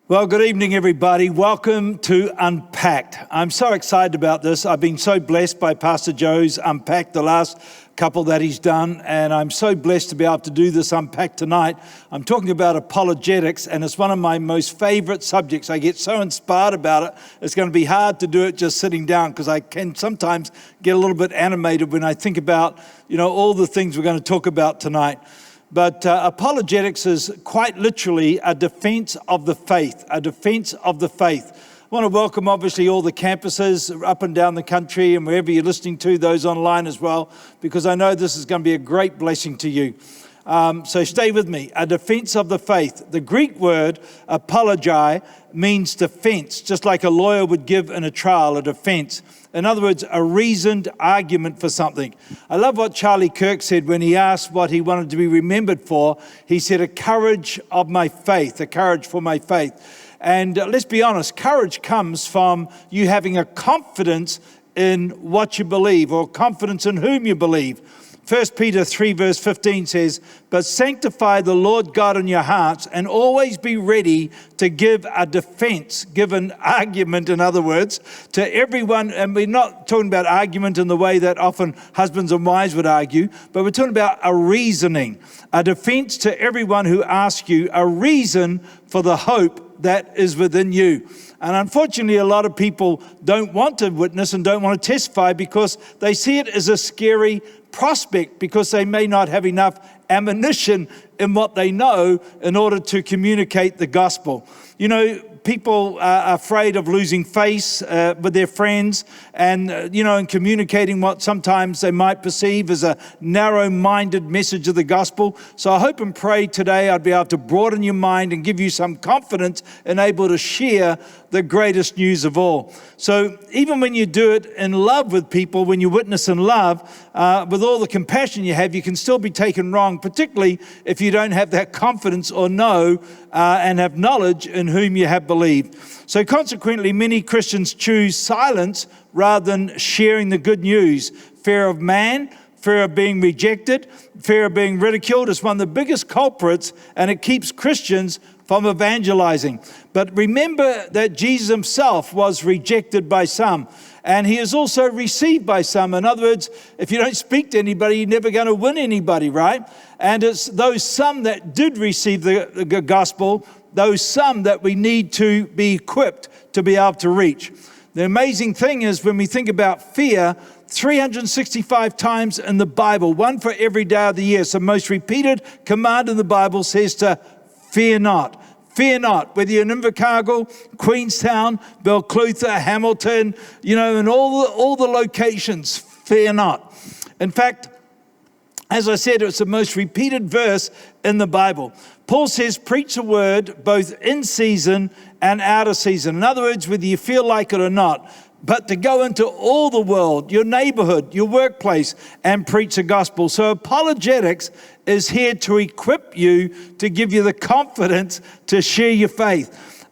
Well, good evening, everybody. Welcome to Unpacked. I'm so excited about this. I've been so blessed by Pastor Joe's Unpacked, the last couple that he's done, and I'm so blessed to be able to do this Unpacked tonight. I'm talking about apologetics, and it's one of my most favorite subjects. I get so inspired about it. It's going to be hard to do it just sitting down because I can sometimes get a little bit animated when I think about, all the things we're going to talk about tonight. But apologetics is quite literally a defense of the faith, a defense of the faith. I want to welcome, obviously, all the campuses up and down the country and wherever you're listening to, those online as well, because I know this is going to be a great blessing to you. So stay with me. A defense of the faith. The Greek word apologi means defense, just like a lawyer would give in a trial, a defense. In other words, a reasoned argument for something. I love what Charlie Kirk said when he asked what he wanted to be remembered for. He said, a courage of my faith, a courage for my faith. And let's be honest, courage comes from you having a confidence in what you believe or confidence in whom you believe. 1 Peter 3 verse 15 says, but sanctify the Lord God in your hearts and always be ready to give a defense, give an argument, in other words, to everyone. And we're not talking about argument in the way that often husbands and wives would argue, but we're talking about a reasoning, a defense to everyone who asks you, a reason for the hope that is within you. And unfortunately, a lot of people don't want to witness and don't want to testify because they see it as a scary prospect because they may not have enough ammunition in what they know in order to communicate the gospel. People are afraid of losing face with their friends and, in communicating what sometimes they might perceive as a narrow-minded message of the gospel. So I hope and pray today I'd be able to broaden your mind and give you some confidence and able to share the greatest news of all. So even when you do it in love with people, when you witness in love, with all the compassion you have, you can still be taken wrong, particularly if you don't have that confidence or know and have knowledge in whom you have believed. So consequently, many Christians choose silence rather than sharing the good news. Fear of man, fear of being rejected, fear of being ridiculed is one of the biggest culprits, and it keeps Christians from evangelizing. But remember that Jesus himself was rejected by some, and he is also received by some. In other words, if you don't speak to anybody, you're never going to win anybody, right? And it's those some that did receive the gospel, those some that we need to be equipped to be able to reach. The amazing thing is when we think about fear, 365 times in the Bible, one for every day of the year. So most repeated command in the Bible says to fear not. Fear not, whether you're in Invercargill, Queenstown, Belclutha, Hamilton, and all the locations, fear not. In fact, as I said, it's the most repeated verse in the Bible. Paul says, preach the word both in season and out of season. In other words, whether you feel like it or not, but to go into all the world, your neighborhood, your workplace, and preach the gospel. So apologetics is here to equip you, to give you the confidence to share your faith.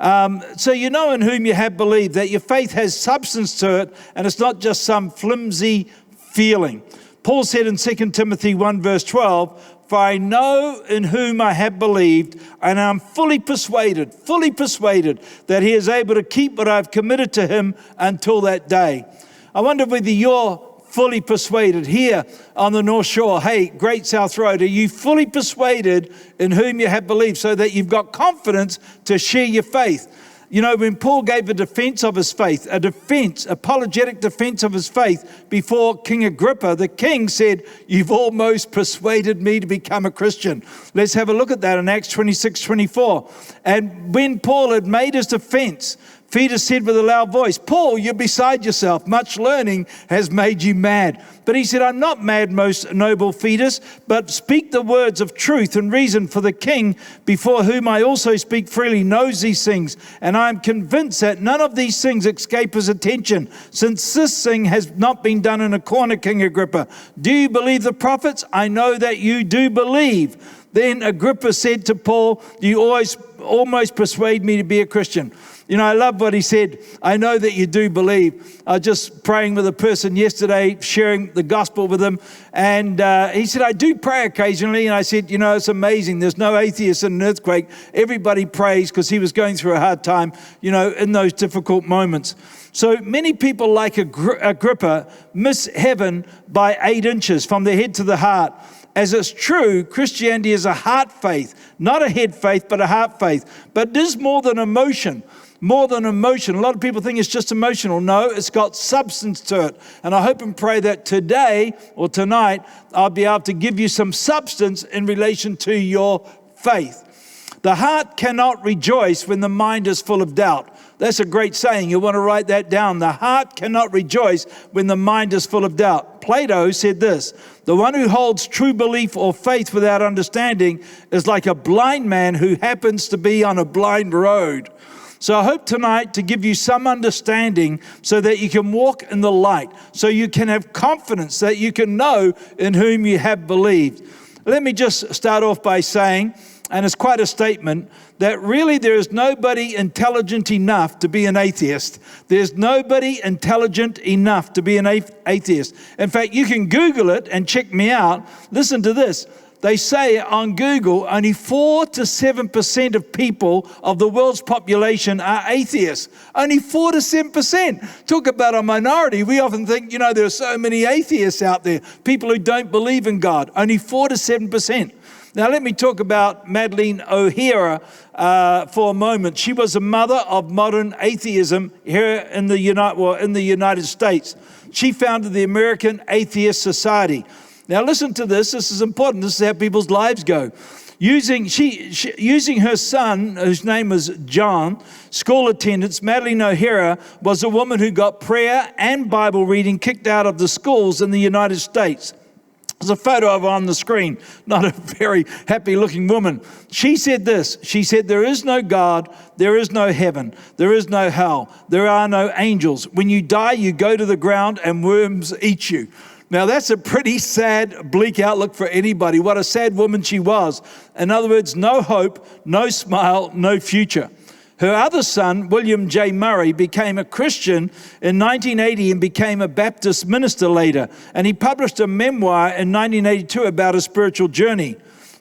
So you know in whom you have believed, that your faith has substance to it, and it's not just some flimsy feeling. Paul said in 2 Timothy 1 verse 12, for I know in whom I have believed, and I'm fully persuaded that he is able to keep what I've committed to him until that day. I wonder whether you're fully persuaded here on the North Shore. Hey, Great South Road, are you fully persuaded in whom you have believed so that you've got confidence to share your faith? When Paul gave a defense of his faith, apologetic defense of his faith before King Agrippa, the king said, you've almost persuaded me to become a Christian. Let's have a look at that in Acts 26:24. And when Paul had made his defense, Peter said with a loud voice, Paul, you're beside yourself. Much learning has made you mad. But he said, I'm not mad, most noble Fetus, but speak the words of truth and reason, for the king, before whom I also speak freely, knows these things. And I am convinced that none of these things escape his attention, since this thing has not been done in a corner, King Agrippa. Do you believe the prophets? I know that you do believe. Then Agrippa said to Paul, you almost persuade me to be a Christian. You know, I love what he said. I know that you do believe. I was just praying with a person yesterday, sharing the gospel with him. And he said, I do pray occasionally. And I said, you know, it's amazing. There's no atheist in an earthquake. Everybody prays, because he was going through a hard time, you know, in those difficult moments. So many people like Agrippa miss heaven by 8 inches from the head to the heart. As it's true, Christianity is a heart faith, not a head faith, but a heart faith. But it is more than emotion. More than emotion. A lot of people think it's just emotional. No, it's got substance to it. And I hope and pray that today or tonight, I'll be able to give you some substance in relation to your faith. The heart cannot rejoice when the mind is full of doubt. That's a great saying. You want to write that down. The heart cannot rejoice when the mind is full of doubt. Plato said this, the one who holds true belief or faith without understanding is like a blind man who happens to be on a blind road. So I hope tonight to give you some understanding so that you can walk in the light, so you can have confidence that you can know in whom you have believed. Let me just start off by saying, and it's quite a statement, that really there is nobody intelligent enough to be an atheist. There's nobody intelligent enough to be an atheist. In fact, you can Google it and check me out. Listen to this. They say on Google, only 4 to 7% of people of the world's population are atheists. Only 4 to 7%. Talk about a minority. We often think, you know, there are so many atheists out there, people who don't believe in God. Only 4 to 7%. Now, let me talk about Madeleine O'Hara for a moment. She was a mother of modern atheism here in the United States. She founded the American Atheist Society. Now, listen to this. This is important. This is how people's lives go. Using her son, whose name was John, school attendance, Madeleine O'Hara was a woman who got prayer and Bible reading kicked out of the schools in the United States. There's a photo of her on the screen, not a very happy-looking woman. She said this, she said, there is no God, there is no heaven, there is no hell, there are no angels. When you die, you go to the ground and worms eat you. Now, that's a pretty sad, bleak outlook for anybody. What a sad woman she was. In other words, no hope, no smile, no future. Her other son, William J. Murray, became a Christian in 1980 and became a Baptist minister later. And he published a memoir in 1982 about his spiritual journey.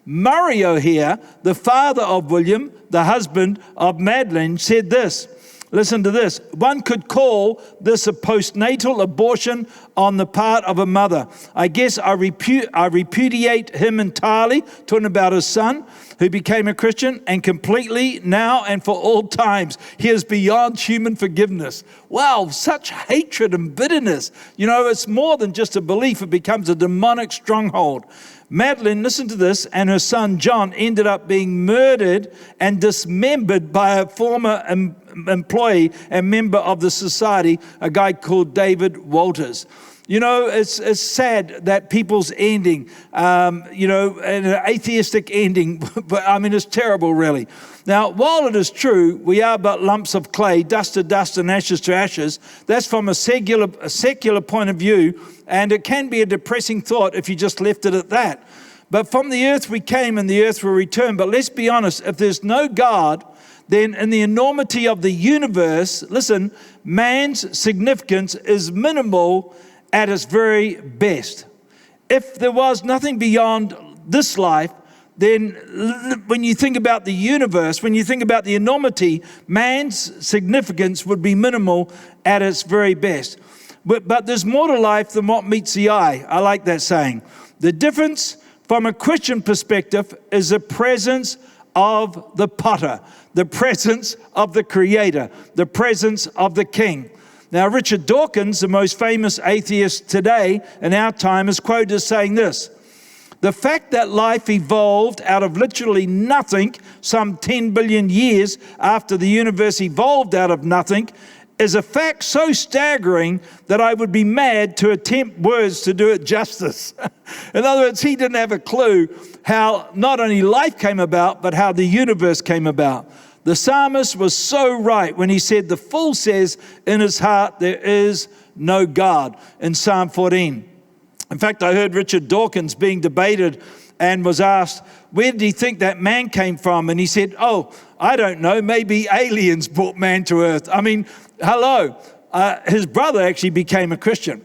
Murray O'Hara, the father of William, the husband of Madeleine, said this. Listen to this. One could call this a postnatal abortion on the part of a mother. I guess I repudiate him entirely, talking about his son, who became a Christian, and completely now and for all times. He is beyond human forgiveness. Wow, such hatred and bitterness. You know, it's more than just a belief. It becomes a demonic stronghold. Madeleine, listen to this, and her son John ended up being murdered and dismembered by a former employee and member of the society, a guy called David Walters. You know, it's sad that people's ending, you know, an atheistic ending, but I mean, it's terrible, really. Now, while it is true, we are but lumps of clay, dust to dust and ashes to ashes, that's from a secular point of view, and it can be a depressing thought if you just left it at that. But from the earth we came and the earth will return. But let's be honest, if there's no God, then in the enormity of the universe, listen, man's significance is minimal at its very best. If there was nothing beyond this life, then when you think about the universe, when you think about the enormity, man's significance would be minimal at its very best. But there's more to life than what meets the eye. I like that saying. The difference from a Christian perspective is the presence of the potter, the presence of the creator, the presence of the king. Now, Richard Dawkins, the most famous atheist today in our time, is quoted as saying this: the fact that life evolved out of literally nothing some 10 billion years after the universe evolved out of nothing is a fact so staggering that I would be mad to attempt words to do it justice. In other words, he didn't have a clue how not only life came about, but how the universe came about. The psalmist was so right when he said, the fool says in his heart, there is no God, in Psalm 14. In fact, I heard Richard Dawkins being debated and was asked, where did he think that man came from? And he said, oh, I don't know, maybe aliens brought man to earth. I mean, hello. His brother actually became a Christian.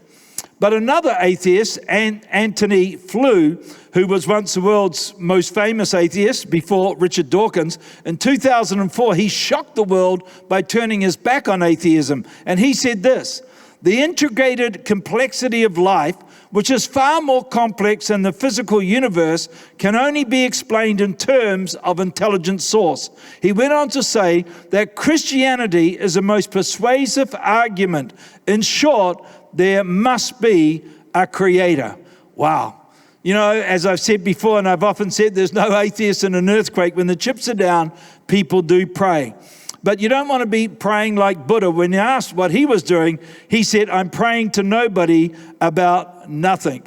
But another atheist, Anthony Flew, who was once the world's most famous atheist before Richard Dawkins, in 2004, he shocked the world by turning his back on atheism. And he said this, the integrated complexity of life, which is far more complex than the physical universe, can only be explained in terms of intelligent source. He went on to say that Christianity is the most persuasive argument. In short, there must be a creator. Wow. You know, as I've said before, and I've often said, there's no atheist in an earthquake. When the chips are down, people do pray. But you don't want to be praying like Buddha. When he asked what he was doing, he said, I'm praying to nobody about nothing.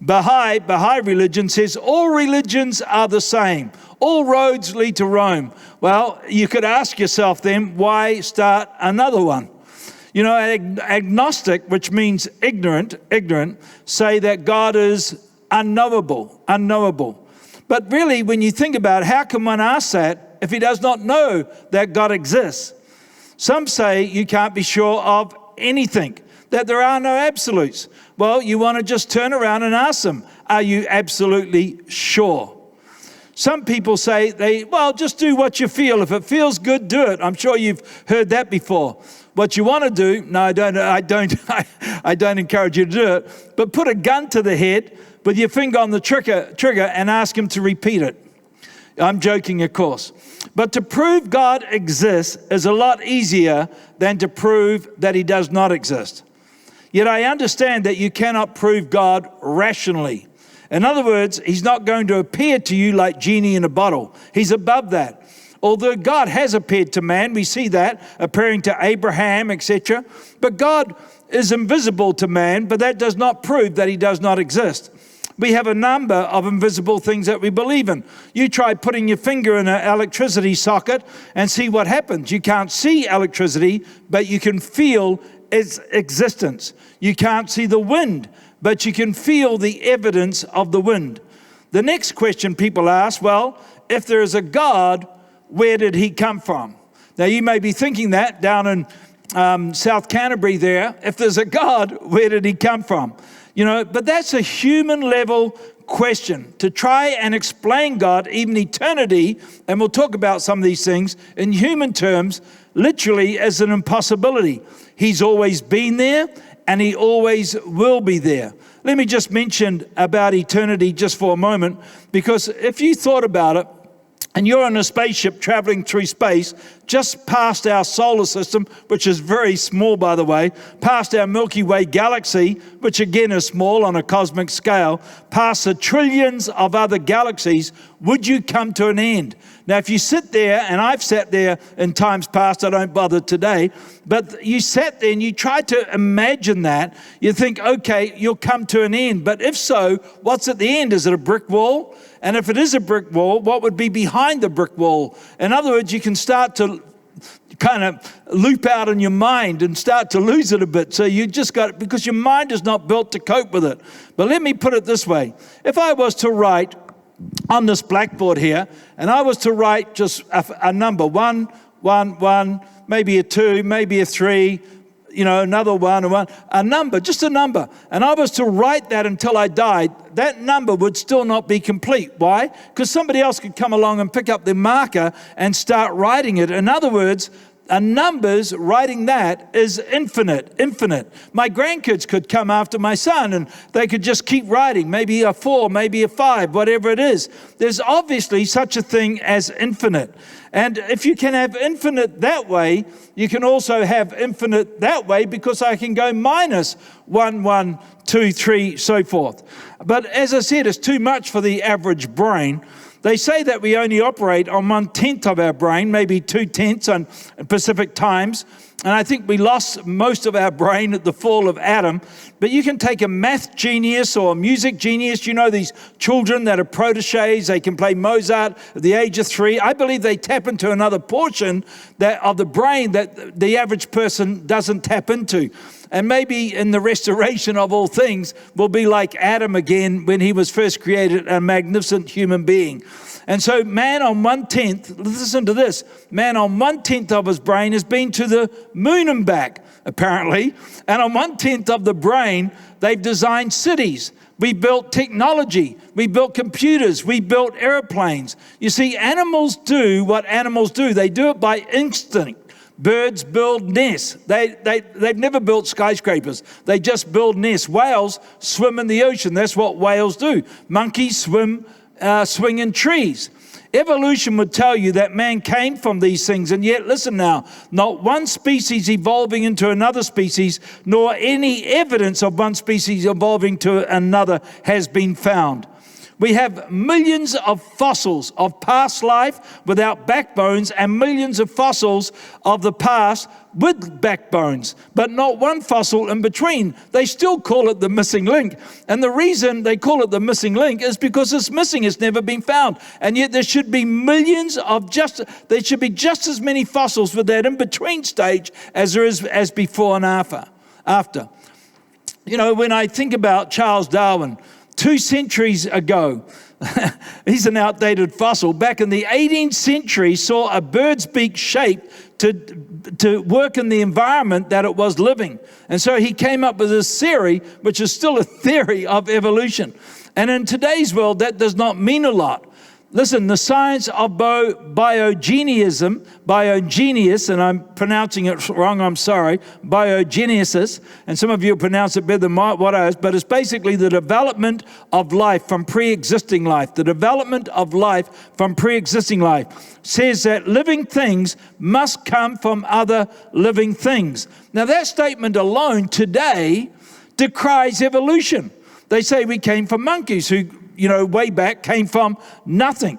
Baha'i religion says all religions are the same. All roads lead to Rome. Well, you could ask yourself then, why start another one? You know, agnostic, which means ignorant, say that God is unknowable. But really, when you think about it, how can one ask that if he does not know that God exists? Some say you can't be sure of anything, that there are no absolutes. Well, you want to just turn around and ask them, are you absolutely sure? Some people say just do what you feel. If it feels good, do it. I'm sure you've heard that before. What you want to do, no, I don't encourage you to do it, but put a gun to the head with your finger on the trigger and ask him to repeat it. I'm joking, of course. But to prove God exists is a lot easier than to prove that he does not exist. Yet I understand that you cannot prove God rationally. In other words, he's not going to appear to you like genie in a bottle. He's above that. Although God has appeared to man, we see that appearing to Abraham, etc. But God is invisible to man, but that does not prove that he does not exist. We have a number of invisible things that we believe in. You try putting your finger in an electricity socket and see what happens. You can't see electricity, but you can feel its existence. You can't see the wind, but you can feel the evidence of the wind. The next question people ask, well, if there is a God, where did he come from? Now, you may be thinking that down in South Canterbury there. If there's a God, where did he come from? You know, but that's a human level question. To try and explain God, even eternity, and we'll talk about some of these things in human terms, literally as an impossibility. He's always been there and he always will be there. Let me just mention about eternity just for a moment, because if you thought about it, and you're on a spaceship traveling through space, just past our solar system, which is very small, by the way, past our Milky Way galaxy, which again is small on a cosmic scale, past the trillions of other galaxies, would you come to an end? Now, if you sit there, and I've sat there in times past, I don't bother today, but you sat there and you try to imagine that, you think, okay, you'll come to an end. But if so, what's at the end? Is it a brick wall? And if it is a brick wall, what would be behind the brick wall? In other words, you can start to kind of loop out in your mind and start to lose it a bit. So you just got, because your mind is not built to cope with it. But let me put it this way. If I was to write on this blackboard here, and I was to write just a number, 1, 1, 1, maybe a 2, maybe a 3, another 1, a number, just a number. And I was to write that until I died, that number would still not be complete. Why? Because somebody else could come along and pick up the marker and start writing it. In other words, a numbers, writing that is infinite. My grandkids could come after my son and they could just keep writing, maybe a 4, maybe a 5, whatever it is. There's obviously such a thing as infinite. And if you can have infinite that way, you can also have infinite that way, because I can go minus 1, 1, 2, 3, so forth. But as I said, it's too much for the average brain. They say that we only operate on 1/10 of our brain, maybe 2/10 on Pacific times. And I think we lost most of our brain at the fall of Adam. But you can take a math genius or a music genius. You know these children that are proteges, they can play Mozart at the age of 3. I believe they tap into another portion of the brain that the average person doesn't tap into. And maybe in the restoration of all things, we'll be like Adam again when he was first created, a magnificent human being. And so man on 1/10, listen to this, man on 1/10 of his brain has been to the moon and back, apparently. And on 1/10 of the brain, they've designed cities. We built technology. We built computers. We built airplanes. You see, animals do what animals do. They do it by instinct. Birds build nests. They've never built skyscrapers. They just build nests. Whales swim in the ocean. That's what whales do. Monkeys swing in trees. Evolution would tell you that man came from these things, and yet, listen now, not one species evolving into another species, nor any evidence of one species evolving to another has been found. We have millions of fossils of past life without backbones and millions of fossils of the past with backbones, but not one fossil in between. They still call it the missing link. And the reason they call it the missing link is because it's missing. It's never been found. And yet there should be there should be just as many fossils with that in-between stage as there is as before and after. You know, when I think about Charles Darwin, 2 centuries ago, he's an outdated fossil. Back in the 18th century, saw a bird's beak shaped to work in the environment that it was living. And so he came up with this theory, which is still a theory of evolution. And in today's world, that does not mean a lot. Listen, the science of biogenesis, and I'm pronouncing it wrong, I'm sorry, biogenesis, and some of you pronounce it better than what I is, but it's basically the development of life from pre-existing life. The development of life from pre-existing life says that living things must come from other living things. Now that statement alone today decries evolution. They say we came from monkeys who, way back came from nothing.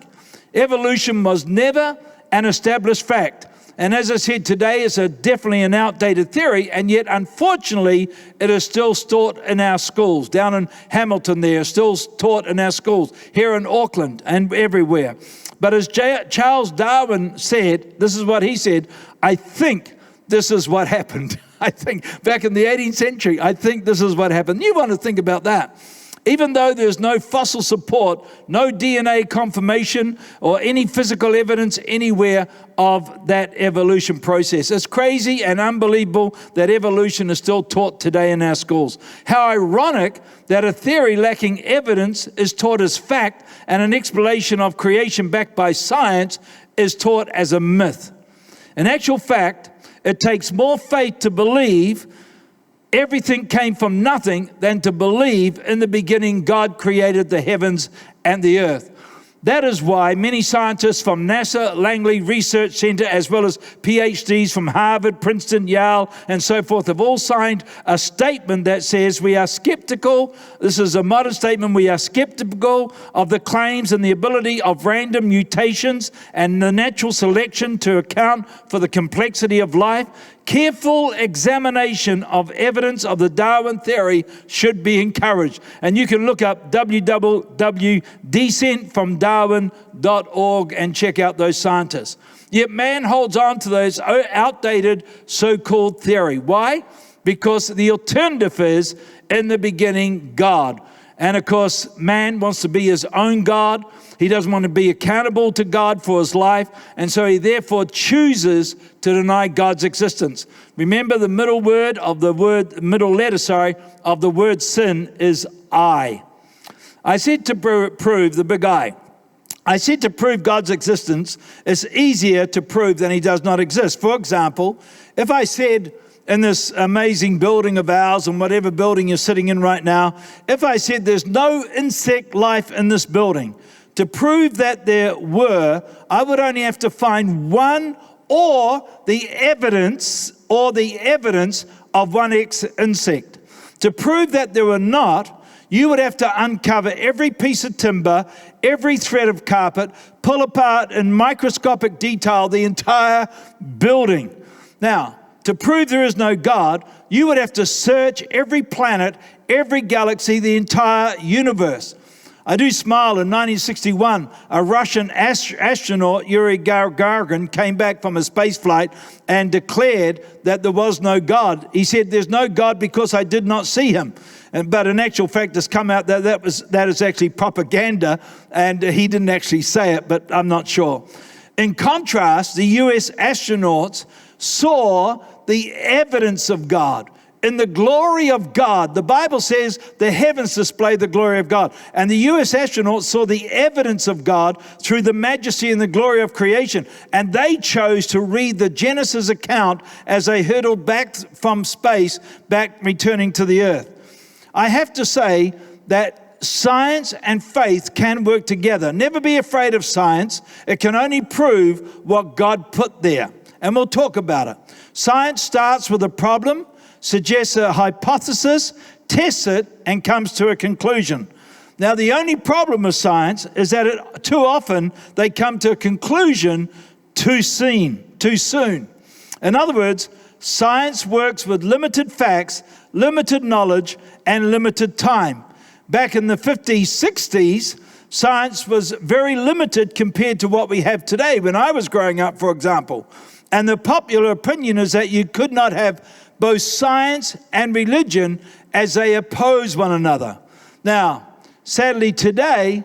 Evolution was never an established fact. And as I said, today it's definitely an outdated theory, and yet unfortunately it is still taught in our schools. Down in Hamilton there, still taught in our schools, here in Auckland and everywhere. But as Charles Darwin said, this is what he said, I think this is what happened. I think back in the 18th century, I think this is what happened. You want to think about that. Even though there's no fossil support, no DNA confirmation or any physical evidence anywhere of that evolution process. It's crazy and unbelievable that evolution is still taught today in our schools. How ironic that a theory lacking evidence is taught as fact and an explanation of creation backed by science is taught as a myth. In actual fact, it takes more faith to believe everything came from nothing than to believe in the beginning God created the heavens and the earth. That is why many scientists from NASA, Langley Research Center, as well as PhDs from Harvard, Princeton, Yale, and so forth, have all signed a statement that says we are skeptical. This is a modern statement. We are skeptical of the claims and the ability of random mutations and the natural selection to account for the complexity of life. Careful examination of evidence of the Darwin theory should be encouraged. And you can look up www.descentfromdarwin.org and check out those scientists. Yet man holds on to those outdated so-called theory. Why? Because the alternative is, in the beginning, God. And of course, man wants to be his own God. He doesn't want to be accountable to God for his life, and so he therefore chooses to deny God's existence. Remember, the middle letter of the word sin is I. I said to prove the big I. I said to prove God's existence is easier to prove than he does not exist. For example, if I said in this amazing building of ours, and whatever building you're sitting in right now, if I said there's no insect life in this building, to prove that there were, I would only have to find one or the evidence of one insect. To prove that there were not, you would have to uncover every piece of timber, every thread of carpet, pull apart in microscopic detail the entire building. Now, to prove there is no God, you would have to search every planet, every galaxy, the entire universe. I do smile. In 1961, a Russian astronaut, Yuri Gagarin, came back from a space flight and declared that there was no God. He said, "There's no God because I did not see him." But in actual fact, it's come out that that is actually propaganda, and he didn't actually say it, but I'm not sure. In contrast, the US astronauts saw the evidence of God. In the glory of God, the Bible says the heavens display the glory of God. And the US astronauts saw the evidence of God through the majesty and the glory of creation. And they chose to read the Genesis account as they hurtled back from space, back returning to the earth. I have to say that science and faith can work together. Never be afraid of science. It can only prove what God put there. And we'll talk about it. Science starts with a problem, suggests a hypothesis, tests it, and comes to a conclusion. Now, the only problem with science is that too often they come to a conclusion too soon. In other words, science works with limited facts, limited knowledge, and limited time. Back in the 50s, 60s, science was very limited compared to what we have today. When I was growing up, for example, and the popular opinion is that you could not have both science and religion as they oppose one another. Now, sadly today,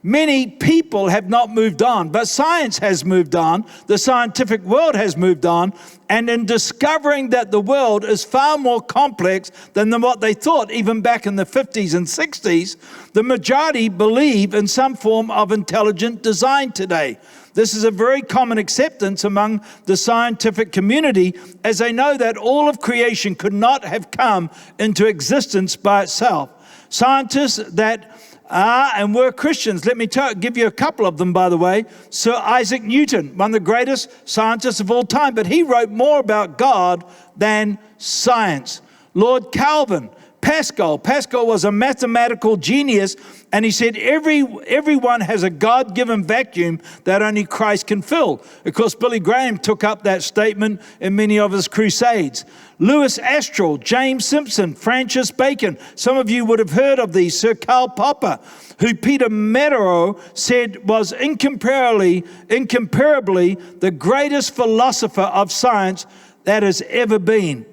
many people have not moved on, but science has moved on. The scientific world has moved on. And in discovering that the world is far more complex than what they thought, even back in the 50s and 60s, the majority believe in some form of intelligent design today. This is a very common acceptance among the scientific community, as they know that all of creation could not have come into existence by itself. Scientists that are and were Christians, let me give you a couple of them, by the way. Sir Isaac Newton, one of the greatest scientists of all time, but he wrote more about God than science. Lord Kelvin, Pascal was a mathematical genius, and he said everyone has a God-given vacuum that only Christ can fill. Of course, Billy Graham took up that statement in many of his crusades. Louis Astral, James Simpson, Francis Bacon. Some of you would have heard of these. Sir Karl Popper, who Peter Meadow said was incomparably the greatest philosopher of science that has ever been.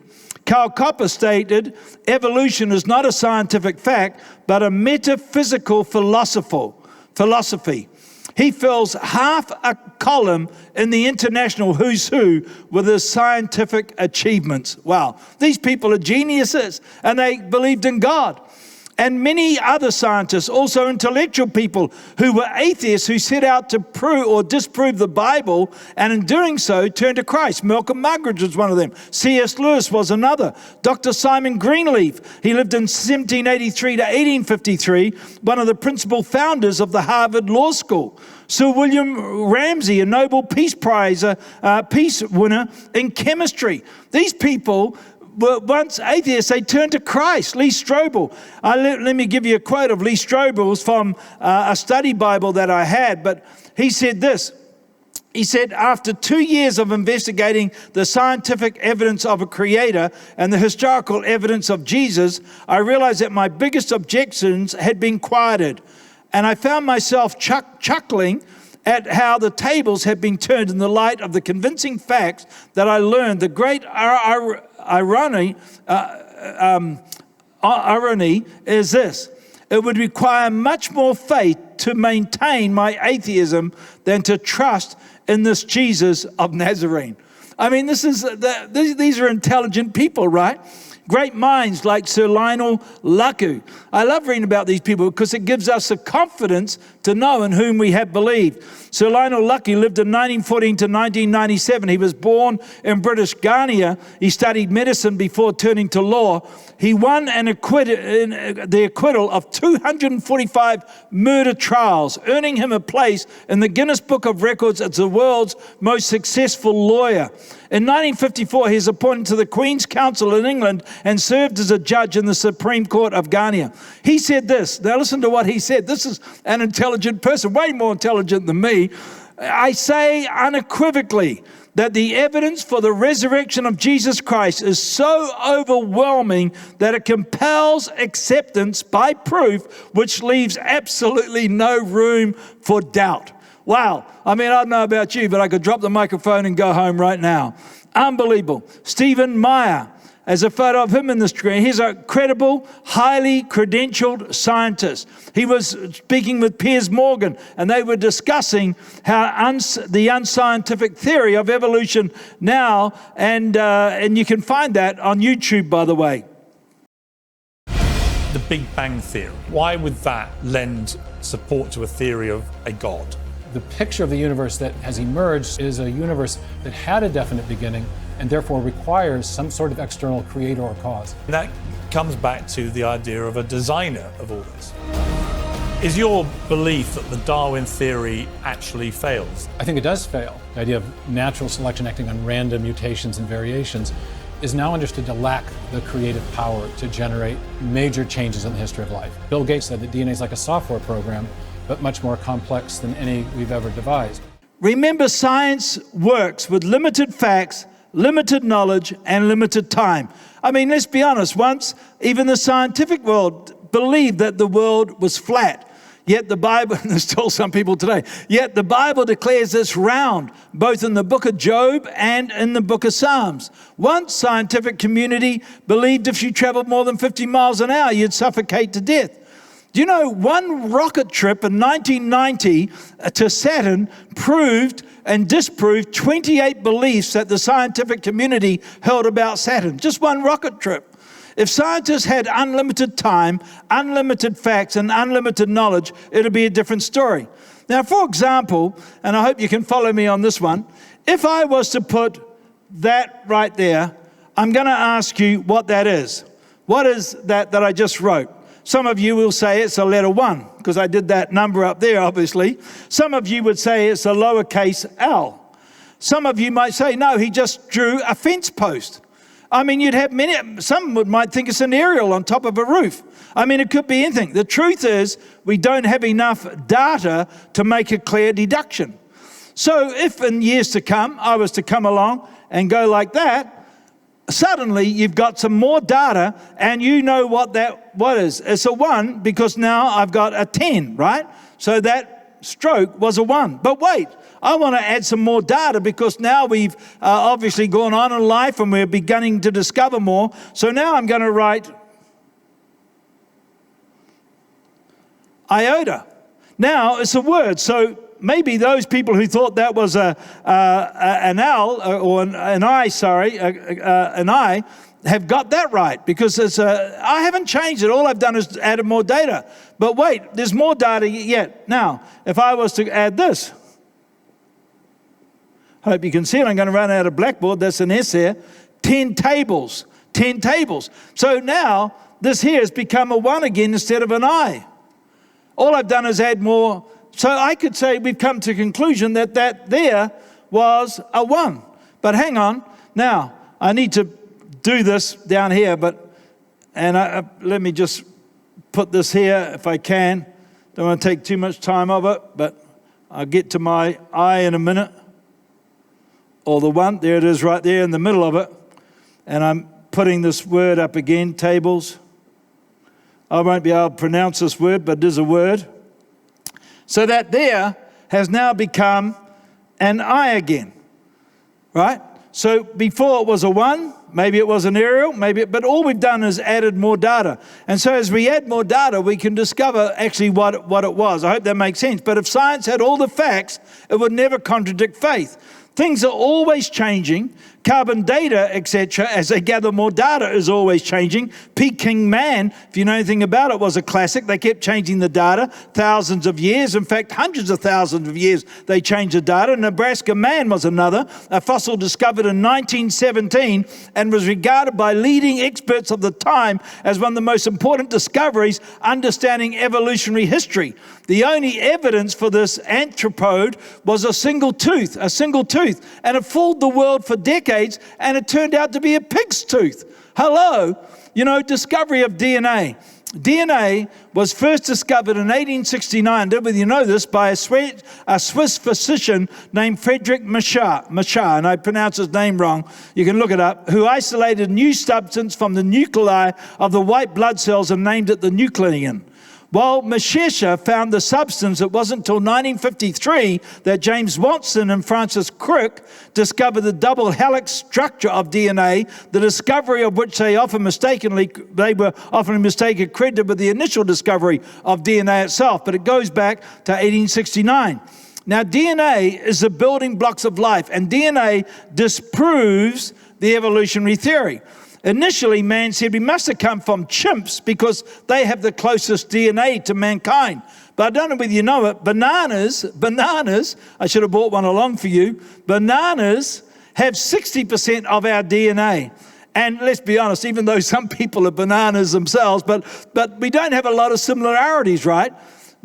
Karl Popper stated, evolution is not a scientific fact, but a metaphysical philosophy. He fills half a column in the International Who's Who with his scientific achievements. Wow, these people are geniuses, and they believed in God. And many other scientists, also intellectual people who were atheists, who set out to prove or disprove the Bible, and in doing so turned to Christ. Malcolm Muggeridge was one of them. C.S. Lewis was another. Dr. Simon Greenleaf, he lived in 1783 to 1853, one of the principal founders of the Harvard Law School. Sir William Ramsay, a Nobel Peace Prize peace winner in chemistry. These people were once atheists. They turned to Christ. Lee Strobel. Let me give you a quote of Lee Strobel's from a study Bible that I had, but he said this. He said, after 2 years of investigating the scientific evidence of a creator and the historical evidence of Jesus, I realized that my biggest objections had been quieted. And I found myself chuckling at how the tables had been turned in the light of the convincing facts that I learned. The great irony is this. It would require much more faith to maintain my atheism than to trust in this Jesus of Nazarene. I mean, these are intelligent people, right? Great minds like Sir Lionel Lucke. I love reading about these people because it gives us the confidence to know in whom we have believed. Sir Lionel Lucke lived in 1914 to 1997. He was born in British Guiana. He studied medicine before turning to law. He won the acquittal of 245 murder trials, earning him a place in the Guinness Book of Records as the world's most successful lawyer. In 1954, he was appointed to the Queen's Council in England and served as a judge in the Supreme Court of Ghana. He said this. Now listen to what he said. This is an intelligent person, way more intelligent than me. I say unequivocally that the evidence for the resurrection of Jesus Christ is so overwhelming that it compels acceptance by proof, which leaves absolutely no room for doubt. Wow. I mean, I don't know about you, but I could drop the microphone and go home right now. Unbelievable. Stephen Meyer, as a photo of him in the screen, he's a credible, highly credentialed scientist. He was speaking with Piers Morgan, and they were discussing how the unscientific theory of evolution now, and you can find that on YouTube, by the way. The Big Bang Theory. Why would that lend support to a theory of a God? The picture of the universe that has emerged is a universe that had a definite beginning and therefore requires some sort of external creator or cause. And that comes back to the idea of a designer of all this. Is your belief that the Darwin theory actually fails? I think it does fail. The idea of natural selection acting on random mutations and variations is now understood to lack the creative power to generate major changes in the history of life. Bill Gates said that DNA is like a software program, but much more complex than any we've ever devised. Remember, science works with limited facts, limited knowledge, and limited time. I mean, let's be honest, once even the scientific world believed that the world was flat. Yet the Bible, and there's still some people today, yet the Bible declares it's round, both in the book of Job and in the book of Psalms. One scientific community believed if you traveled more than 50 miles an hour, you'd suffocate to death. Do you know one rocket trip in 1990 to Saturn proved and disproved 28 beliefs that the scientific community held about Saturn? Just one rocket trip. If scientists had unlimited time, unlimited facts, and unlimited knowledge, it would be a different story. Now, for example, and I hope you can follow me on this one, if I was to put that right there, I'm going to ask you what that is. What is that I just wrote? Some of you will say it's a letter 1, because I did that number up there, obviously. Some of you would say it's a lowercase l. Some of you might say, no, he just drew a fence post. I mean, you'd have some might think it's an aerial on top of a roof. I mean, it could be anything. The truth is, we don't have enough data to make a clear deduction. So if in years to come, I was to come along and go like that, suddenly you've got some more data and you know what is. It's a 1 because now I've got a 10, right? So that stroke was a 1. But wait, I want to add some more data because now we've obviously gone on in life and we're beginning to discover more. So now I'm going to write iota. Now it's a word. So maybe those people who thought that was an L or an I have got that right because I haven't changed it. All I've done is added more data. But wait, there's more data yet. Now, if I was to add this, hope you can see it. I'm going to run out of blackboard. That's an S there. 10 tables. 10 tables. So now this here has become a 1 again instead of an I. All I've done is add more. So I could say we've come to the conclusion that there was a 1. But hang on. Now, I need to do this down here, let me just put this here if I can. Don't want to take too much time of it, but I'll get to my I in a minute. Or the 1, there it is right there in the middle of it. And I'm putting this word up again, tables. I won't be able to pronounce this word, but it is a word. So that there has now become an I again, right? So before it was a 1, maybe it was an aerial, but all we've done is added more data. And so as we add more data, we can discover actually what it was. I hope that makes sense. But if science had all the facts, it would never contradict faith. Things are always changing. Carbon data, etc., as they gather more data, is always changing. Peking man, if you know anything about it, was a classic. They kept changing the data thousands of years. In fact, hundreds of thousands of years they changed the data. Nebraska man was another, a fossil discovered in 1917 and was regarded by leading experts of the time as one of the most important discoveries understanding evolutionary history. The only evidence for this anthropode was a single tooth, and it fooled the world for decades, and it turned out to be a pig's tooth. Hello, discovery of DNA. DNA was first discovered in 1869, whether you know this, by a Swiss physician named Frederick Machar, and I pronounce his name wrong, you can look it up, who isolated a new substance from the nuclei of the white blood cells and named it the nuclein. While Machar found the substance, it wasn't until 1953 that James Watson and Francis Crick discovered the double helix structure of DNA, the discovery of which they were often mistakenly credited with the initial discovery of DNA itself, but it goes back to 1869. Now, DNA is the building blocks of life, and DNA disproves the evolutionary theory. Initially, man said we must have come from chimps because they have the closest DNA to mankind. But I don't know whether you know it, bananas, I should have brought one along for you, bananas have 60% of our DNA. And let's be honest, even though some people are bananas themselves, but we don't have a lot of similarities, right?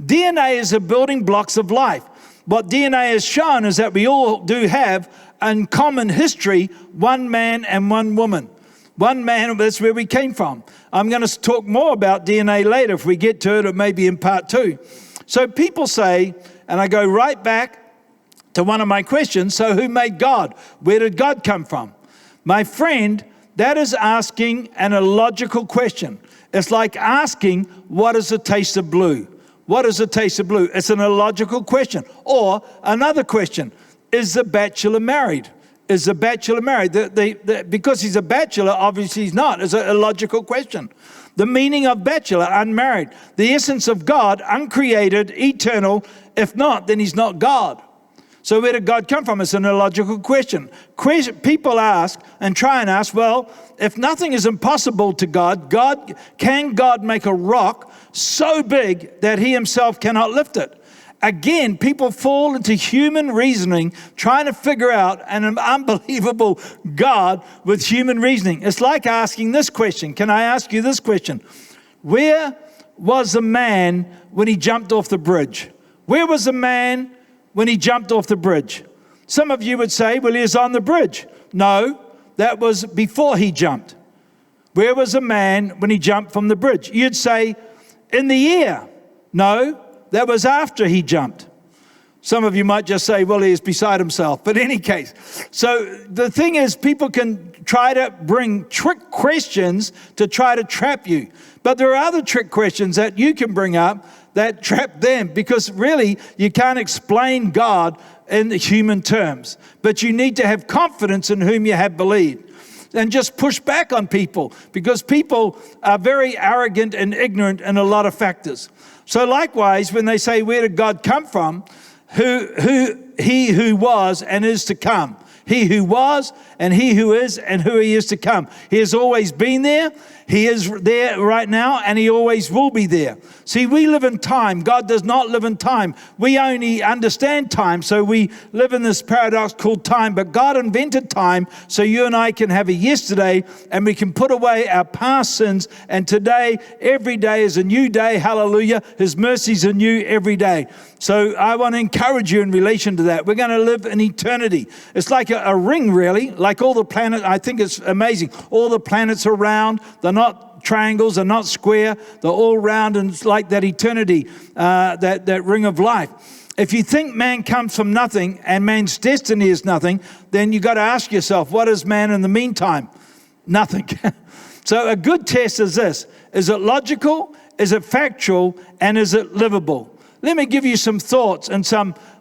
DNA is the building blocks of life. What DNA has shown is that we all do have in common history one man and one woman. One man, that's where we came from. I'm going to talk more about DNA later if we get to it, or maybe in part 2. So people say, and I go right back to one of my questions, so who made God? Where did God come from? My friend, that is asking an illogical question. It's like asking, what is the taste of blue? What is the taste of blue? It's an illogical question. Or another question, is the bachelor married? Is the bachelor married? Because he's a bachelor, obviously he's not. It's an illogical question. The meaning of bachelor, unmarried. The essence of God, uncreated, eternal. If not, then he's not God. So where did God come from? It's an illogical question. People ask and try and ask, well, if nothing is impossible to God, can God make a rock so big that he himself cannot lift it? Again, people fall into human reasoning, trying to figure out an unbelievable God with human reasoning. It's like asking this question. Can I ask you this question? Where was the man when he jumped off the bridge? Where was the man when he jumped off the bridge? Some of you would say, well, he was on the bridge. No, that was before he jumped. Where was the man when he jumped from the bridge? You'd say, in the air. No, that was after he jumped. Some of you might just say, well, he is beside himself. But in any case, so the thing is, people can try to bring trick questions to try to trap you. But there are other trick questions that you can bring up that trap them, because really you can't explain God in human terms. But you need to have confidence in whom you have believed. And just push back on people, because people are very arrogant and ignorant in a lot of factors. So likewise, when they say, where did God come from? He who was and is to come. He who was and he who is and who he is to come. He has always been there. He is there right now, and he always will be there. See, we live in time. God does not live in time. We only understand time, so we live in this paradox called time. But God invented time so you and I can have a yesterday, and we can put away our past sins. And today, every day is a new day. Hallelujah. His mercies are new every day. So I want to encourage you in relation to that. We're going to live in eternity. It's like a ring, really, like all the planets. I think it's amazing. All the planets are round. They're not triangles, they're not square. They're all round, and it's like that eternity, that ring of life. If you think man comes from nothing and man's destiny is nothing, then you've got to ask yourself, what is man in the meantime? Nothing. So a good test is this. Is it logical? Is it factual? And is it livable? Let me give you some thoughts and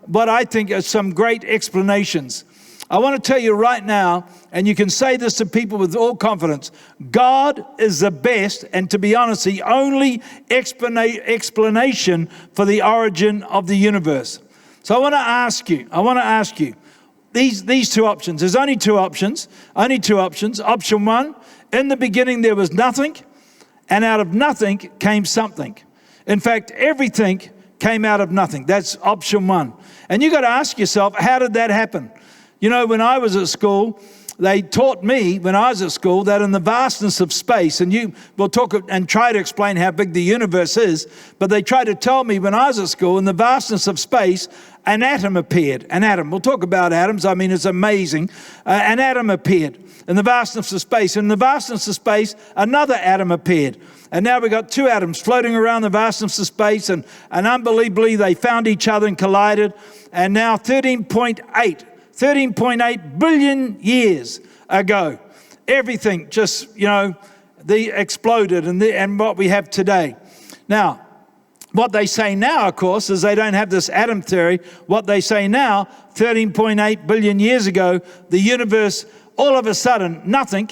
what I think are some great explanations. I want to tell you right now, and you can say this to people with all confidence, God is the best, and to be honest, the only explanation for the origin of the universe. So I want to ask you, these two options. There's only two options. Option one, in the beginning there was nothing, and out of nothing came something. In fact, everything came out of nothing. That's option one. And you got to ask yourself, how did that happen? You know, when I was at school, they taught me when I was at school that in the vastness of space, and we'll talk and try to explain how big the universe is, but they tried to tell me when I was at school, in the vastness of space, an atom appeared. An atom. We'll talk about atoms. I mean, it's amazing. An atom appeared in the vastness of space. In the vastness of space, another atom appeared. And now we've got two atoms floating around the vastness of space, and unbelievably, they found each other and collided. And now 13.8 billion years ago, everything just, they exploded and what we have today. Now, what they say now, of course, is they don't have this atom theory. What they say now, 13.8 billion years ago, the universe, all of a sudden, nothing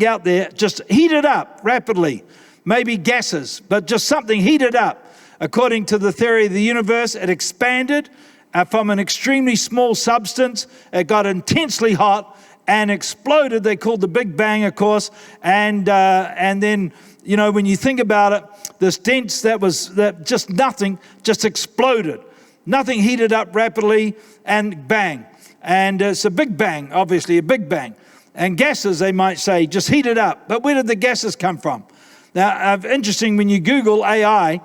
out there, just heated up rapidly. Maybe gases, but just something heated up. According to the theory of the universe, it expanded from an extremely small substance. It got intensely hot and exploded. They called the Big Bang, of course. And then, when you think about it, this dense that just nothing just exploded. Nothing heated up rapidly and bang. And it's a Big Bang, obviously, a Big Bang. And gases, they might say, just heated up. But where did the gases come from? Now, interesting, when you Google AI,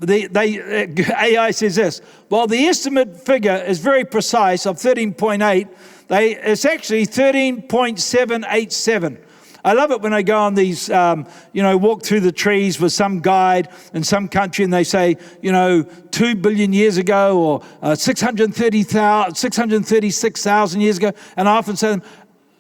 AI says this. While the estimate figure is very precise of 13.8, it's actually 13.787. I love it when I go on these, walk through the trees with some guide in some country and they say, 2 billion years ago or 636,000 years ago. And I often say to them,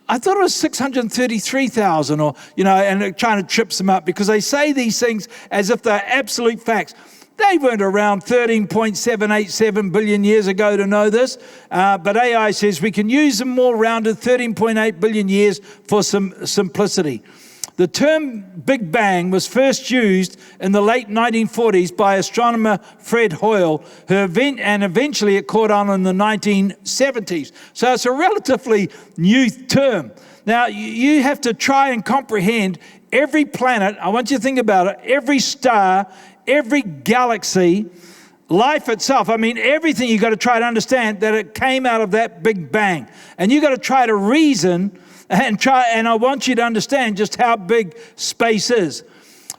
I thought it was 633,000 and it kind of trips them up because they say these things as if they're absolute facts. They weren't around 13.787 billion years ago to know this, but AI says we can use them more rounded 13.8 billion years for some simplicity. The term Big Bang was first used in the late 1940s by astronomer Fred Hoyle, and eventually it caught on in the 1970s. So it's a relatively new term. Now, you have to try and comprehend every planet. I want you to think about it. Every star, every galaxy, life itself. I mean, everything you've got to try to understand that it came out of that Big Bang. And you've got to try to reason and I want you to understand just how big space is.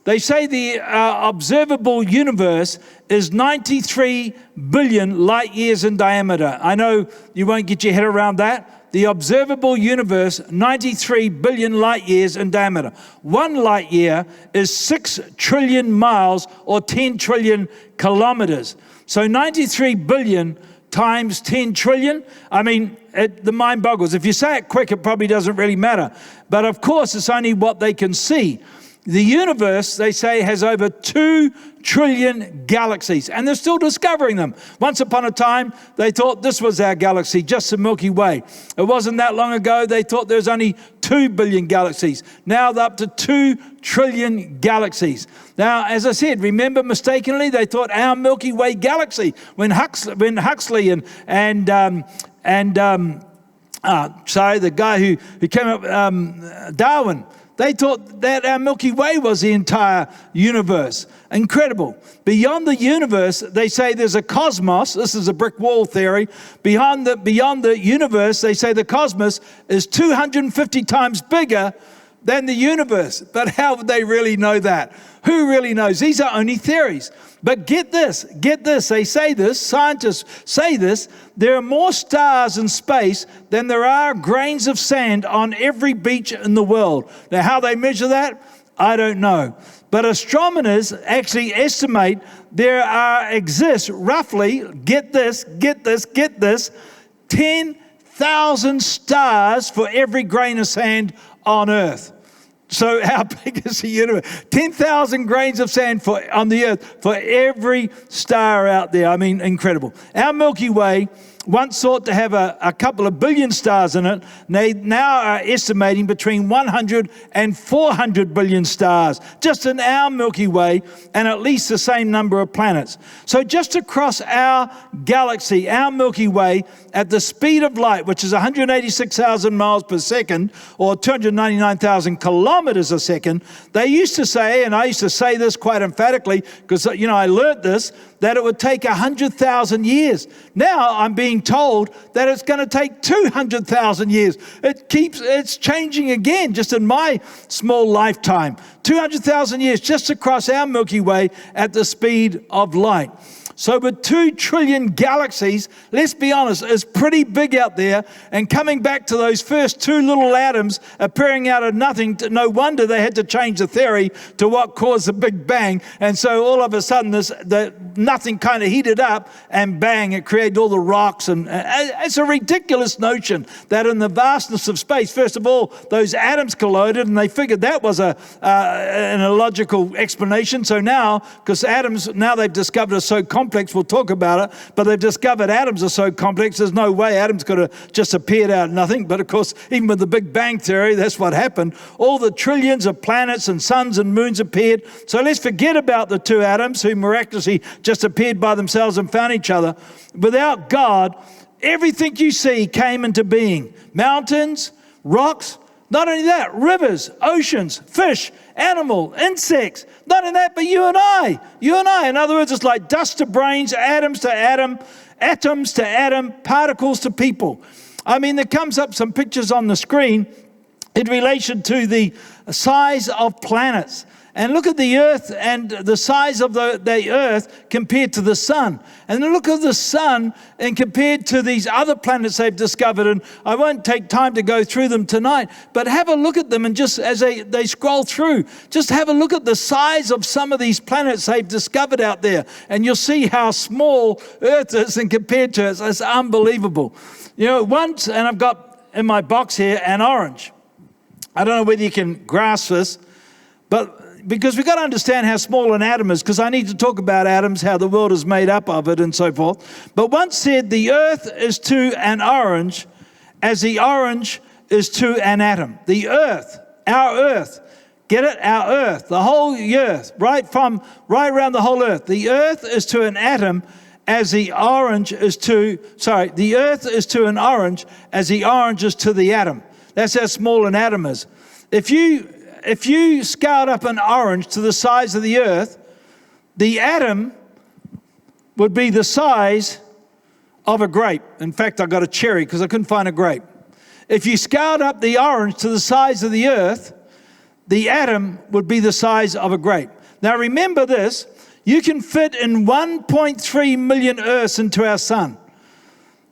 They say the observable universe is 93 billion light years in diameter. I know you won't get your head around that. The observable universe, 93 billion light years in diameter. 1 light year is 6 trillion miles or 10 trillion kilometers. So 93 billion times 10 trillion, I mean, the mind boggles. If you say it quick, it probably doesn't really matter. But of course, it's only what they can see. The universe, they say, has over 2 trillion galaxies, and they're still discovering them. Once upon a time, they thought this was our galaxy, just the Milky Way. It wasn't that long ago, they thought there was only 2 billion galaxies. Now they're up to 2 trillion galaxies. Now, as I said, remember mistakenly, they thought our Milky Way galaxy, when Huxley the guy who came up, Darwin, they thought that our Milky Way was the entire universe. Incredible. Beyond the universe, they say there's a cosmos. This is a brick wall theory. Beyond the universe, they say the cosmos is 250 times bigger than the universe. But how would they really know that? Who really knows? These are only theories. But get this, they say this, scientists say this, there are more stars in space than there are grains of sand on every beach in the world. Now, how they measure that, I don't know. But astronomers actually estimate there exists roughly, get this, 10,000 stars for every grain of sand on Earth. So how big is the universe? 10,000 grains of sand on the Earth for every star out there. I mean, incredible. Our Milky Way, once thought to have a couple of billion stars in it. They now are estimating between 100 and 400 billion stars just in our Milky Way, and at least the same number of planets. So just across our galaxy, our Milky Way, at the speed of light, which is 186,000 miles per second, or 299,000 kilometers a second, they used to say, and I used to say this quite emphatically, because I learned this, that it would take 100,000 years. Now I'm being told that it's going to take 200,000 years. It's changing again just in my small lifetime. 200,000 years just across our Milky Way at the speed of light. So with 2 trillion galaxies, let's be honest, it's pretty big out there. And coming back to those first 2 little atoms appearing out of nothing, no wonder they had to change the theory to what caused the Big Bang. And so all of a sudden, nothing kind of heated up, and bang, it created all the rocks. And it's a ridiculous notion that in the vastness of space, first of all, those atoms collided, and they figured that was an illogical explanation. So now, because atoms, now they've discovered are so complex, we'll talk about it, but they've discovered atoms are so complex, there's no way atoms could have just appeared out of nothing. But of course, even with the Big Bang Theory, that's what happened. All the trillions of planets and suns and moons appeared. So let's forget about the 2 atoms who miraculously just appeared by themselves and found each other. Without God, everything you see came into being. Mountains, rocks, not only that, rivers, oceans, fish, animal, insects. Not only that, but you and I. In other words, it's like dust to brains, atoms to atom, atoms to atom, particles to people. I mean, there comes up some pictures on the screen in relation to the size of planets. And look at the Earth and the size of the Earth compared to the sun. And then look at the sun and compared to these other planets they've discovered. And I won't take time to go through them tonight, but have a look at them, and just as they scroll through, just have a look at the size of some of these planets they've discovered out there. And you'll see how small Earth is and compared to it. It's unbelievable. Once, and I've got in my box here an orange. I don't know whether you can grasp this, but because we've got to understand how small an atom is, because I need to talk about atoms, how the world is made up of it, and so forth. But once said, the Earth is to an orange as the orange is to an atom. The Earth, our Earth, get it? Our Earth, the whole Earth, right around the whole Earth. The Earth is to an atom as the orange is to, the Earth is to an orange as the orange is to the atom. That's how small an atom is. If you scaled up an orange to the size of the Earth, the atom would be the size of a grape. In fact, I got a cherry because I couldn't find a grape. If you scaled up the orange to the size of the Earth, the atom would be the size of a grape. Now remember this, you can fit in 1.3 million Earths into our sun.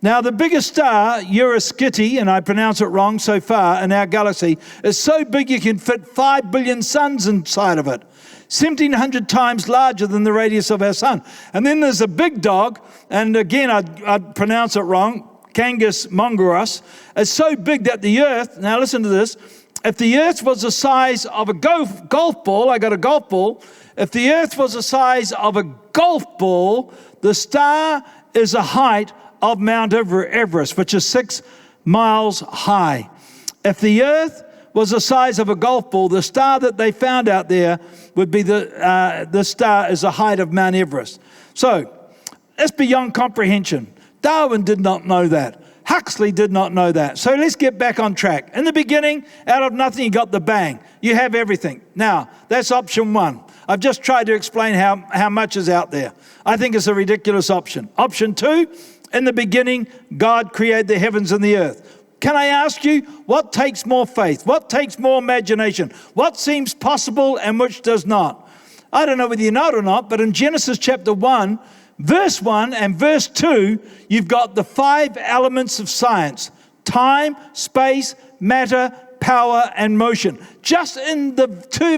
Now, the biggest star, Euryscity, and I pronounce it wrong so far, in our galaxy, is so big you can fit 5 billion suns inside of it. 1,700 times larger than the radius of our sun. And then there's a big dog, and again, I'd pronounce it wrong, Cangus mongoros. It's so big that the Earth, now listen to this, if the Earth was the size of a golf ball, I got a golf ball, if the Earth was the size of a golf ball, the star is the height of Mount Everest, which is 6 miles high. If the Earth was the size of a golf ball, the star that they found out there would be the star is the height of Mount Everest. So, that's beyond comprehension. Darwin did not know that. Huxley did not know that. So let's get back on track. In the beginning, out of nothing, you got the bang. You have everything. Now, that's option 1. I've just tried to explain how much is out there. I think it's a ridiculous option. Option 2, in the beginning, God created the heavens and the earth. Can I ask you, what takes more faith? What takes more imagination? What seems possible and which does not? I don't know whether you know it or not, but in Genesis chapter 1, verse 1 and verse 2, you've got the 5 elements of science: time, space, matter, power, and motion. Just in the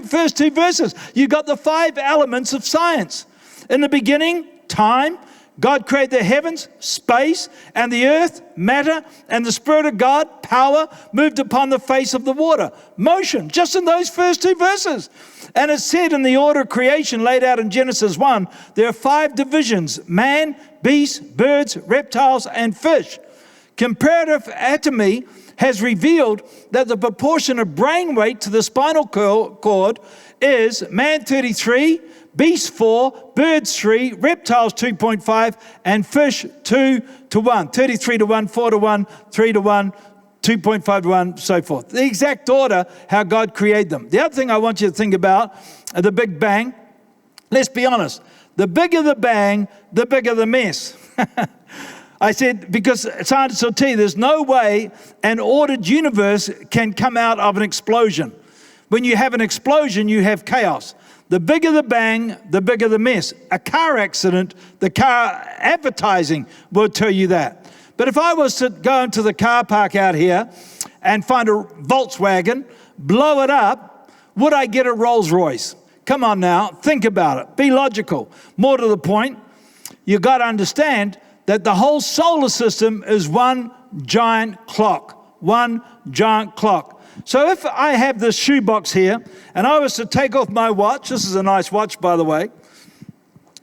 first 2 verses, you've got the 5 elements of science. In the beginning, time. God created the heavens, space, and the earth, matter, and the Spirit of God, power, moved upon the face of the water. Motion, just in those first 2 verses. And it said in the order of creation laid out in Genesis 1, there are 5 divisions: man, beasts, birds, reptiles, and fish. Comparative anatomy has revealed that the proportion of brain weight to the spinal cord is man 33, beasts 4, birds 3, reptiles 2.5, and fish 2 to 1. 33 to 1, 4 to 1, 3 to 1, 2.5 to 1, so forth. The exact order how God created them. The other thing I want you to think about, the Big Bang. Let's be honest. The bigger the bang, the bigger the mess. I said, because scientists will tell you there's no way an ordered universe can come out of an explosion. When you have an explosion, you have chaos. The bigger the bang, the bigger the mess. A car accident, the car advertising will tell you that. But if I was to go into the car park out here and find a Volkswagen, blow it up, would I get a Rolls Royce? Come on now, think about it. Be logical. More to the point, you've got to understand that the whole solar system is one giant clock. One giant clock. So if I have this shoebox here, and I was to take off my watch, this is a nice watch, by the way.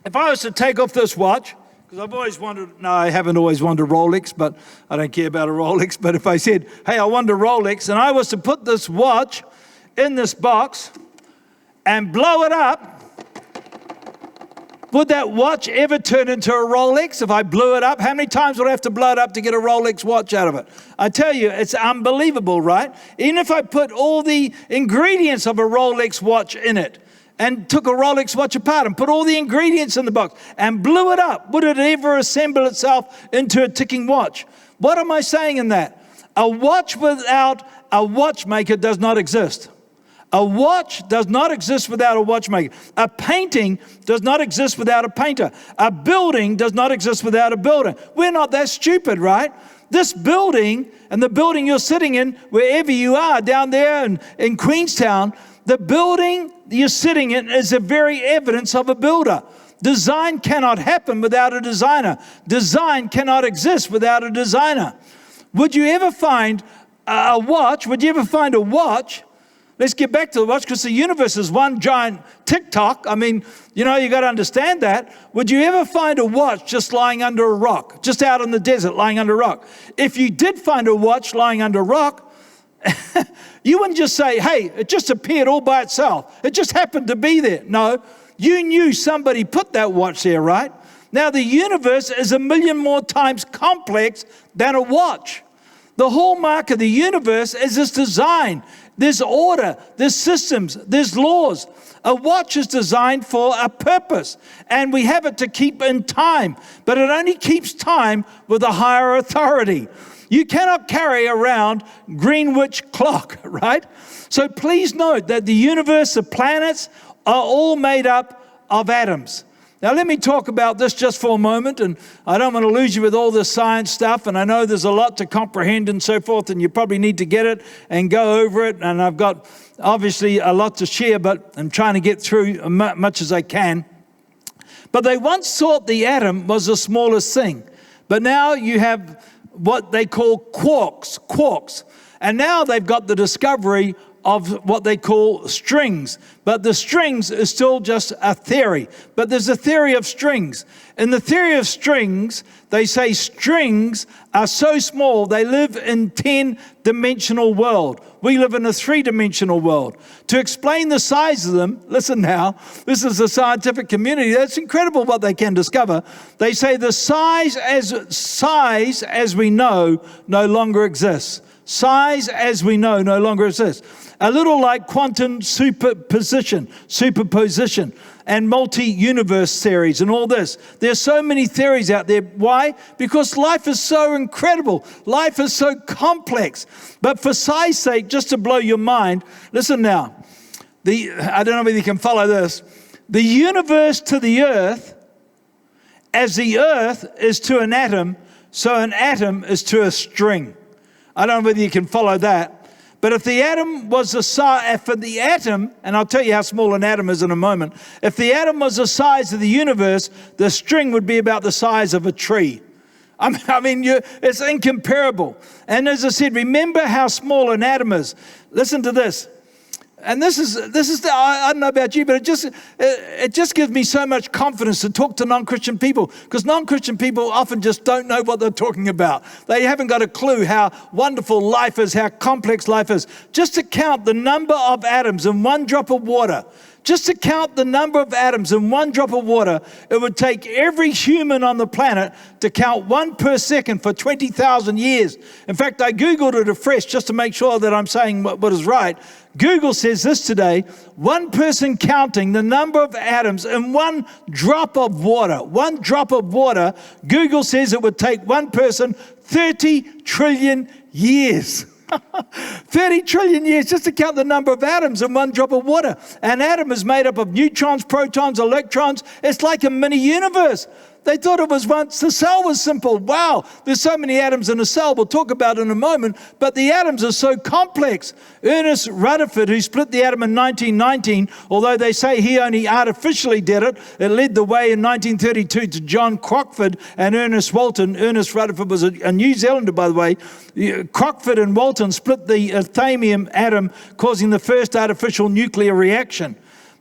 If I was to take off this watch, because I've always wanted, no, I haven't always wanted a Rolex, but I don't care about a Rolex. But if I said, hey, I want a Rolex, and I was to put this watch in this box and blow it up, would that watch ever turn into a Rolex if I blew it up? How many times would I have to blow it up to get a Rolex watch out of it? I tell you, it's unbelievable, right? Even if I put all the ingredients of a Rolex watch in it and took a Rolex watch apart and put all the ingredients in the box and blew it up, would it ever assemble itself into a ticking watch? What am I saying in that? A watch without a watchmaker does not exist. A watch does not exist without a watchmaker. A painting does not exist without a painter. A building does not exist without a builder. We're not that stupid, right? This building and the building you're sitting in, wherever you are, down there in Queenstown, the building you're sitting in is the very evidence of a builder. Design cannot happen without a designer. Design cannot exist without a designer. Would you ever find a watch? Would you ever find a watch? Let's get back to the watch, because the universe is one giant tick-tock. I mean, you got to understand that. Would you ever find a watch just lying under a rock, just out in the desert lying under a rock? If you did find a watch lying under a rock, you wouldn't just say, hey, it just appeared all by itself. It just happened to be there. No, you knew somebody put that watch there, right? Now, the universe is 1,000,000 more times complex than a watch. The hallmark of the universe is its design. There's order, there's systems, there's laws. A watch is designed for a purpose, and we have it to keep in time, but it only keeps time with a higher authority. You cannot carry around Greenwich clock, right? So please note that the universe, the planets, are all made up of atoms. Now, let me talk about this just for a moment, and I don't want to lose you with all this science stuff, and I know there's a lot to comprehend and so forth, and you probably need to get it and go over it, and I've got obviously a lot to share, but I'm trying to get through as much as I can. But they once thought the atom was the smallest thing, but now you have what they call quarks, and now they've got the discovery of what they call strings. But the strings is still just a theory. But there's a theory of strings. In the theory of strings, they say strings are so small, they live in 10-dimensional world. We live in a 3-dimensional world. To explain the size of them, listen now, this is the scientific community. That's incredible what they can discover. They say the size as we know no longer exists. Size as we know no longer exists. A little like quantum superposition, and multi-universe theories and all this. There's so many theories out there. Why? Because life is so incredible. Life is so complex. But for size sake, just to blow your mind, listen now. I don't know whether you can follow this. The universe to the earth, as the earth is to an atom, so an atom is to a string. I don't know whether you can follow that. But if the atom was the size, and I'll tell you how small an atom is in a moment, if the atom was the size of the universe, the string would be about the size of a tree. It's incomparable. And as I said, remember how small an atom is. Listen to this. And this is I don't know about you, but it just gives me so much confidence to talk to non-Christian people, because non-Christian people often just don't know what they're talking about. They haven't got a clue how wonderful life is, how complex life is. Just to count the number of atoms in one drop of water, just to count the number of atoms in one drop of water, it would take every human on the planet to count one per second for 20,000 years. In fact, I Googled it afresh just to make sure that I'm saying what is right. Google says this today: one person counting the number of atoms in one drop of water, Google says it would take one person 30 trillion years. 30 trillion years just to count the number of atoms in one drop of water. An atom is made up of neutrons, protons, electrons. It's like a mini universe. They thought it was once the cell was simple. Wow, there's so many atoms in a cell. We'll talk about it in a moment, but the atoms are so complex. Ernest Rutherford, who split the atom in 1919, although they say he only artificially did it, it led the way in 1932 to John Crockford and Ernest Walton. Ernest Rutherford was a New Zealander, by the way. Crockford and Walton split the thallium atom, causing the first artificial nuclear reaction.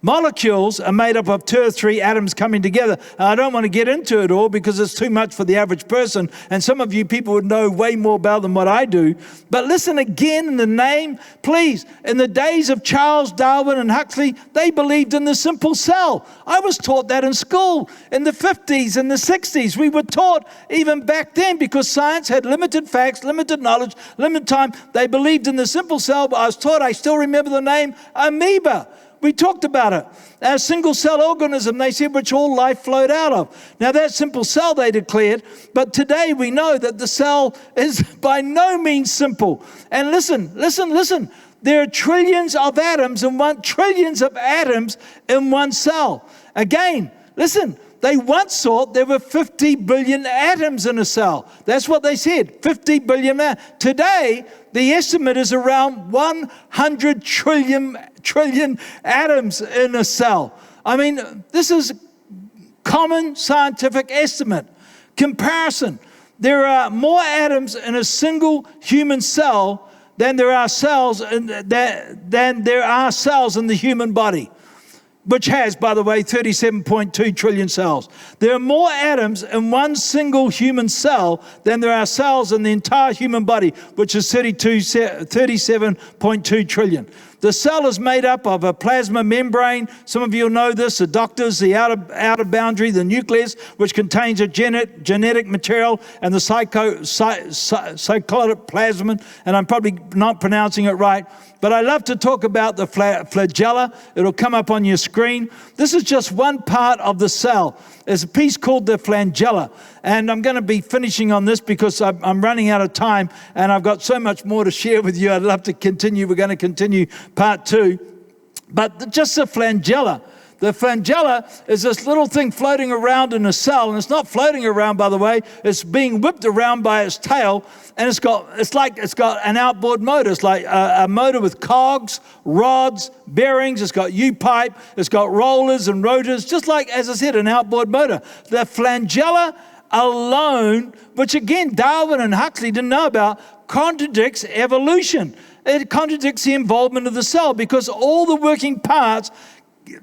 Molecules are made up of 2 or 3 atoms coming together. I don't want to get into it all because it's too much for the average person, and some of you people would know way more about than what I do. But listen again in the name, please. In the days of Charles Darwin and Huxley, they believed in the simple cell. I was taught that in school in the 50s and the 60s. We were taught even back then, because science had limited facts, limited knowledge, limited time. They believed in the simple cell, but I was taught, I still remember the name, amoeba. We talked about it. A single cell organism, they said, which all life flowed out of. Now that simple cell, they declared, but today we know that the cell is by no means simple. And listen. There are trillions of atoms in one cell. Again, listen. They once thought there were 50 billion atoms in a cell. That's what they said, 50 billion. Today, the estimate is around 100 trillion atoms in a cell. I mean, this is common scientific estimate. Comparison. There are more atoms in a single human cell than there are cells in the human body, which has, by the way, 37.2 trillion cells. There are more atoms in one single human cell than there are cells in the entire human body, which is 37.2 trillion. The cell is made up of a plasma membrane. Some of you will know this, the doctors, the outer boundary, the nucleus, which contains a genetic material, and the cytoplasm, and I'm probably not pronouncing it right. But I love to talk about the flagella. It'll come up on your screen. This is just one part of the cell. There's a piece called the flagella. And I'm going to be finishing on this because I'm running out of time, and I've got so much more to share with you. I'd love to continue. We're going to continue part 2. But just the flagella. The flagella is this little thing floating around in a cell, and it's not floating around, by the way. It's being whipped around by its tail, and it's got an outboard motor. It's like a motor with cogs, rods, bearings. It's got U-pipe. It's got rollers and rotors, just like, as I said, an outboard motor. The flagella alone, which again Darwin and Huxley didn't know about, contradicts evolution. It contradicts the involvement of the cell, because all the working parts,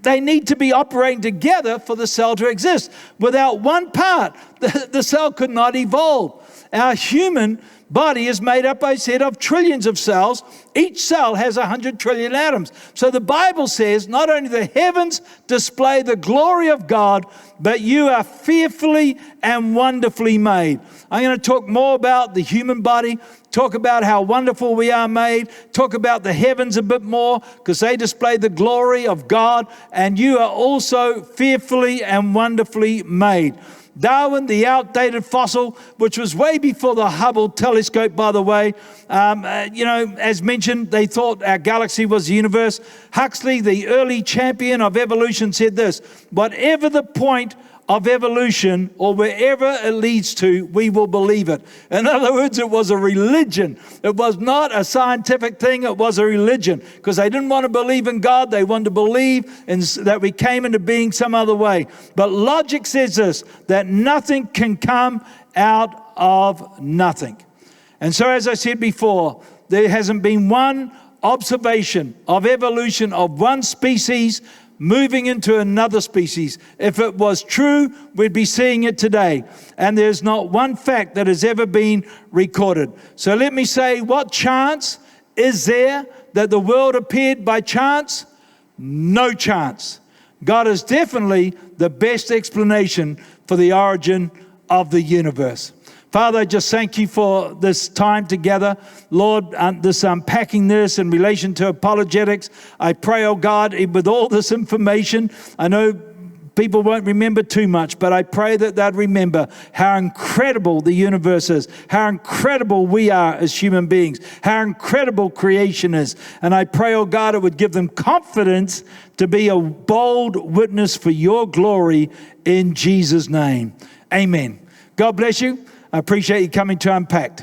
they need to be operating together for the cell to exist. Without one part, the cell could not evolve. Our human body is made up, I said, of trillions of cells. Each cell has 100 trillion atoms. So the Bible says, not only the heavens display the glory of God, but you are fearfully and wonderfully made. I'm going to talk more about the human body, talk about how wonderful we are made, talk about the heavens a bit more, because they display the glory of God, and you are also fearfully and wonderfully made. Darwin, the outdated fossil, which was way before the Hubble telescope, by the way. As mentioned, they thought our galaxy was the universe. Huxley, the early champion of evolution, said this: whatever the point of evolution, or wherever it leads to, we will believe it. In other words, it was a religion. It was not a scientific thing, it was a religion. Because they didn't want to believe in God, they wanted to believe that we came into being some other way. But logic says this, that nothing can come out of nothing. And so, as I said before, there hasn't been one observation of evolution of one species moving into another species. If it was true, we'd be seeing it today. And there's not one fact that has ever been recorded. So let me say, what chance is there that the world appeared by chance? No chance. God is definitely the best explanation for the origin of the universe. Father, I just thank you for this time together. Lord, this unpacking this in relation to apologetics. I pray, oh God, with all this information, I know people won't remember too much, but I pray that they'd remember how incredible the universe is, how incredible we are as human beings, how incredible creation is. And I pray, oh God, it would give them confidence to be a bold witness for your glory in Jesus' name. Amen. God bless you. I appreciate you coming to Unpacked.